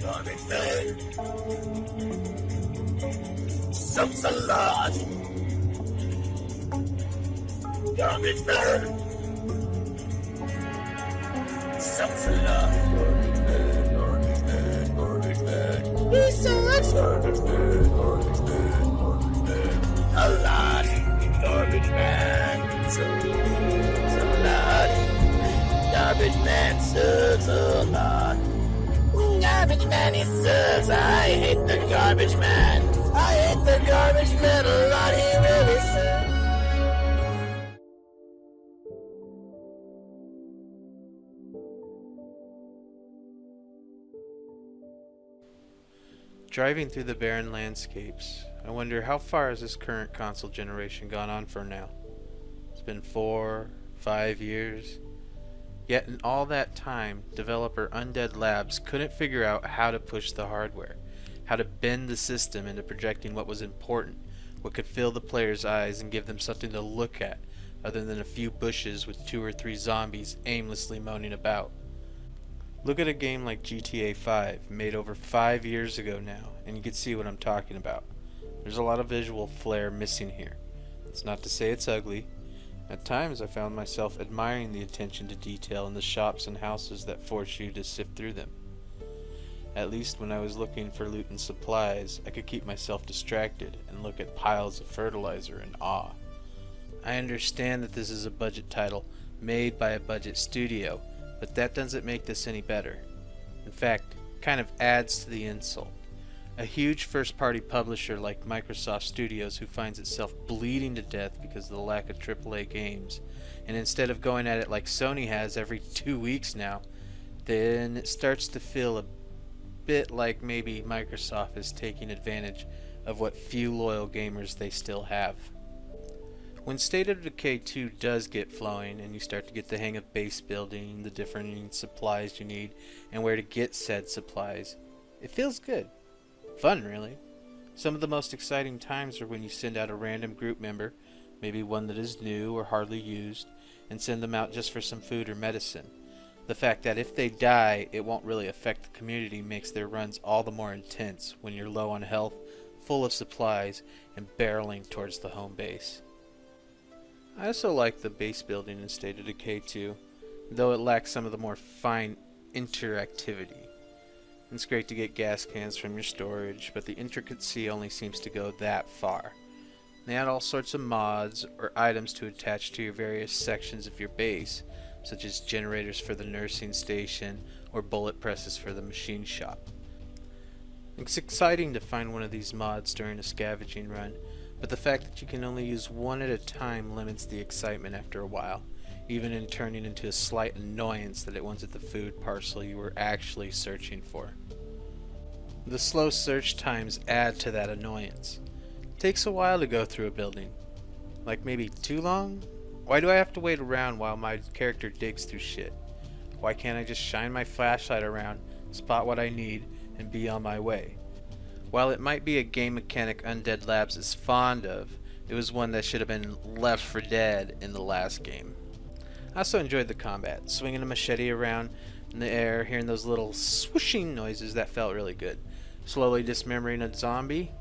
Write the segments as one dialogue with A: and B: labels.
A: Garbage man. Some salad. Garbage man. Some salad. Garbage man. Garbage man. Garbage man. He sucks. Garbage man. Garbage man. Garbage man. A lot. Garbage man. Salad. Garbage man sucks a lot. Garbage man, he sucks. I hate the garbage man. I hate the garbage man a lot. He really sucks.
B: Driving through the barren landscapes, I wonder how far has this current console generation gone on for now? It's been 4, 5 years. Yet in all that time, developer Undead Labs couldn't figure out how to push the hardware, how to bend the system into projecting what was important, what could fill the player's eyes and give them something to look at, other than a few bushes with 2 or 3 zombies aimlessly moaning about. Look at a game like GTA 5, made over 5 years ago now, and you can see what I'm talking about. There's a lot of visual flair missing here. It's not to say it's ugly. At times I found myself admiring the attention to detail in the shops and houses that force you to sift through them. At least when I was looking for loot and supplies, I could keep myself distracted and look at piles of fertilizer in awe. I understand that this is a budget title made by a budget studio, but that doesn't make this any better. In fact, it kind of adds to the insult. A huge first-party publisher like Microsoft Studios who finds itself bleeding to death because of the lack of AAA games, and instead of going at it like Sony has every 2 weeks now, then it starts to feel a bit like maybe Microsoft is taking advantage of what few loyal gamers they still have. When State of Decay 2 does get flowing and you start to get the hang of base building, the different supplies you need, and where to get said supplies, it feels good. Fun, really. Some of the most exciting times are when you send out a random group member, maybe one that is new or hardly used, and send them out just for some food or medicine. The fact that if they die, it won't really affect the community makes their runs all the more intense when you're low on health, full of supplies, and barreling towards the home base. I also like the base building in State of Decay 2, though it lacks some of the more fine interactivity. It's great to get gas cans from your storage, but the intricacy only seems to go that far. They add all sorts of mods or items to attach to your various sections of your base, such as generators for the nursing station or bullet presses for the machine shop. It's exciting to find one of these mods during a scavenging run, but the fact that you can only use one at a time limits the excitement after a while, even in turning into a slight annoyance that it wasn't the food parcel you were actually searching for. The slow search times add to that annoyance. It takes a while to go through a building. Like maybe too long? Why do I have to wait around while my character digs through shit? Why can't I just shine my flashlight around, spot what I need, and be on my way? While it might be a game mechanic Undead Labs is fond of, it was one that should have been left for dead in the last game. I also enjoyed the combat, swinging a machete around in the air, hearing those little swooshing noises that felt really good. Slowly dismembering a zombie,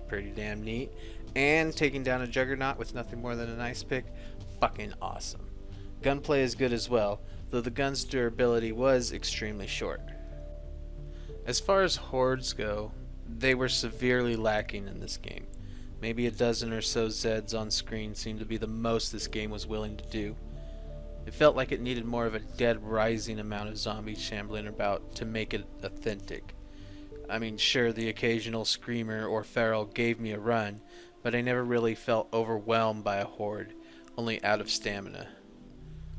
B: pretty damn neat, and taking down a juggernaut with nothing more than an ice pick, fucking awesome. Gunplay is good as well, though the gun's durability was extremely short. As far as hordes go, they were severely lacking in this game. Maybe a dozen or so Zeds on screen seemed to be the most this game was willing to do. It felt like it needed more of a Dead Rising amount of zombies shambling about to make it authentic. I mean, sure, the occasional screamer or feral gave me a run, but I never really felt overwhelmed by a horde, only out of stamina.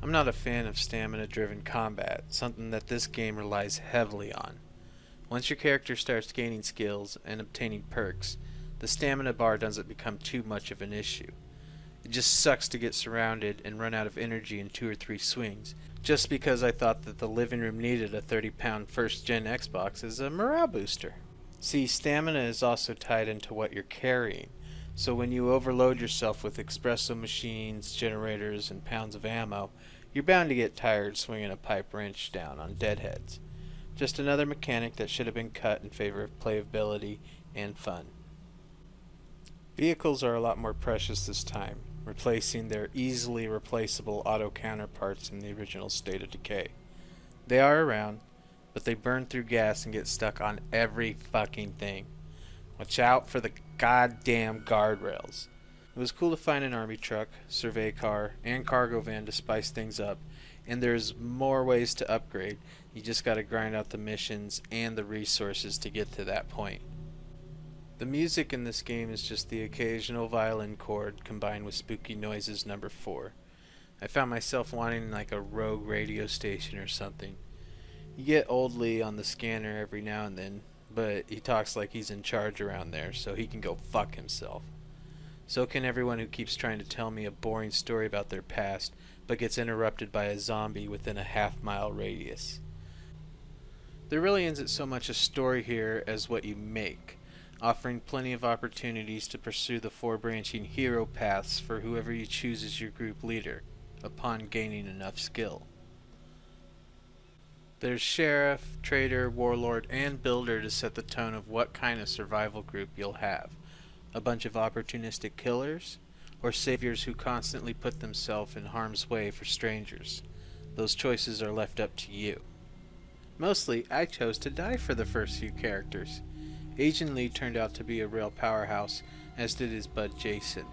B: I'm not a fan of stamina-driven combat, something that this game relies heavily on. Once your character starts gaining skills and obtaining perks, the stamina bar doesn't become too much of an issue. It just sucks to get surrounded and run out of energy in 2 or 3 swings, just because I thought that the living room needed a 30-pound first-gen Xbox as a morale booster. See, stamina is also tied into what you're carrying, so when you overload yourself with espresso machines, generators, and pounds of ammo, you're bound to get tired swinging a pipe wrench down on deadheads. Just another mechanic that should have been cut in favor of playability and fun. Vehicles are a lot more precious this time, replacing their easily replaceable auto counterparts in the original State of Decay. They are around, but they burn through gas and get stuck on every fucking thing. Watch out for the goddamn guardrails. It was cool to find an army truck, survey car, and cargo van to spice things up, and there's more ways to upgrade. You just gotta grind out the missions and the resources to get to that point. The music in this game is just the occasional violin chord combined with spooky noises number 4. I found myself wanting like a rogue radio station or something. You get Old Lee on the scanner every now and then, but he talks like he's in charge around there, so he can go fuck himself. So can everyone who keeps trying to tell me a boring story about their past, but gets interrupted by a zombie within a half-mile radius. There really isn't so much a story here as what you make, offering plenty of opportunities to pursue the 4 branching hero paths for whoever you choose as your group leader, upon gaining enough skill. There's Sheriff, Trader, Warlord, and Builder to set the tone of what kind of survival group you'll have. A bunch of opportunistic killers, or saviors who constantly put themselves in harm's way for strangers. Those choices are left up to you. Mostly, I chose to die for the first few characters. Agent Lee turned out to be a real powerhouse, as did his bud Jason.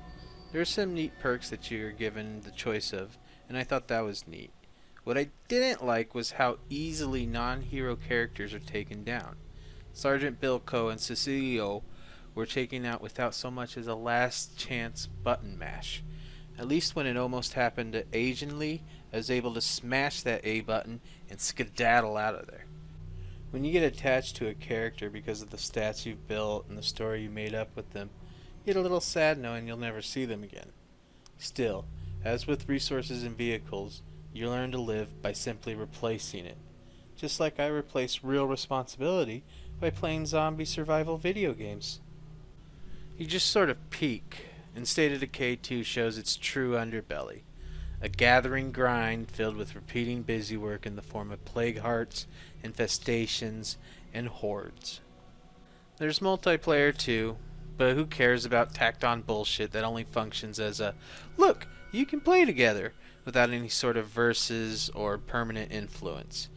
B: There are some neat perks that you are given the choice of, and I thought that was neat. What I didn't like was how easily non-hero characters are taken down. Sergeant Bilko and Cecilio were taken out without so much as a last chance button mash. At least when it almost happened to Agent Lee, I was able to smash that A button and skedaddle out of there. When you get attached to a character because of the stats you've built and the story you made up with them, you get a little sad knowing you'll never see them again. Still, as with resources and vehicles, you learn to live by simply replacing it. Just like I replace real responsibility by playing zombie survival video games. You just sort of peak, and State of Decay 2 shows its true underbelly. A gathering grind filled with repeating busy work in the form of plague hearts, infestations, and hordes. There's multiplayer too, but who cares about tacked on bullshit that only functions as a, look, you can play together, without any sort of versus or permanent influence.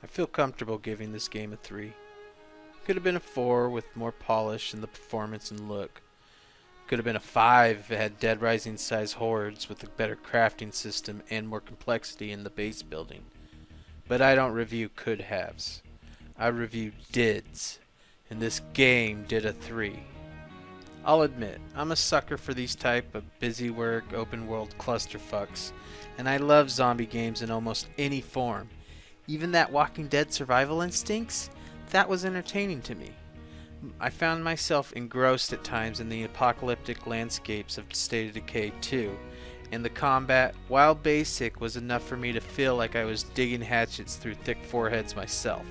B: I feel comfortable giving this game a 3. Could have been a 4 with more polish in the performance and look. Could have been a 5 if it had Dead Rising size hordes with a better crafting system and more complexity in the base building. But I don't review could haves. I review dids, and this game did a 3. I'll admit, I'm a sucker for these type of busy work, open world clusterfucks, and I love zombie games in almost any form. Even that Walking Dead survival instincts, that was entertaining to me. I found myself engrossed at times in the apocalyptic landscapes of State of Decay 2, and the combat, while basic, was enough for me to feel like I was digging hatchets through thick foreheads myself.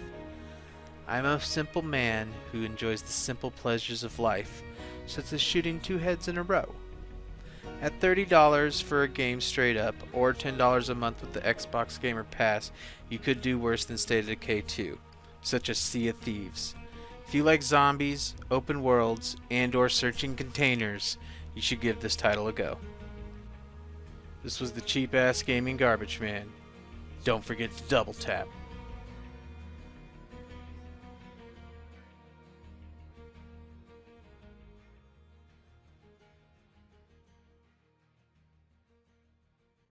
B: I'm a simple man who enjoys the simple pleasures of life, such as shooting 2 heads in a row. At $30 for a game straight up, or $10 a month with the Xbox Gamer Pass, you could do worse than State of Decay 2, such as Sea of Thieves. If you like zombies, open worlds, and or searching containers, you should give this title a go. This was the cheap ass gaming garbage man. Don't forget to double tap.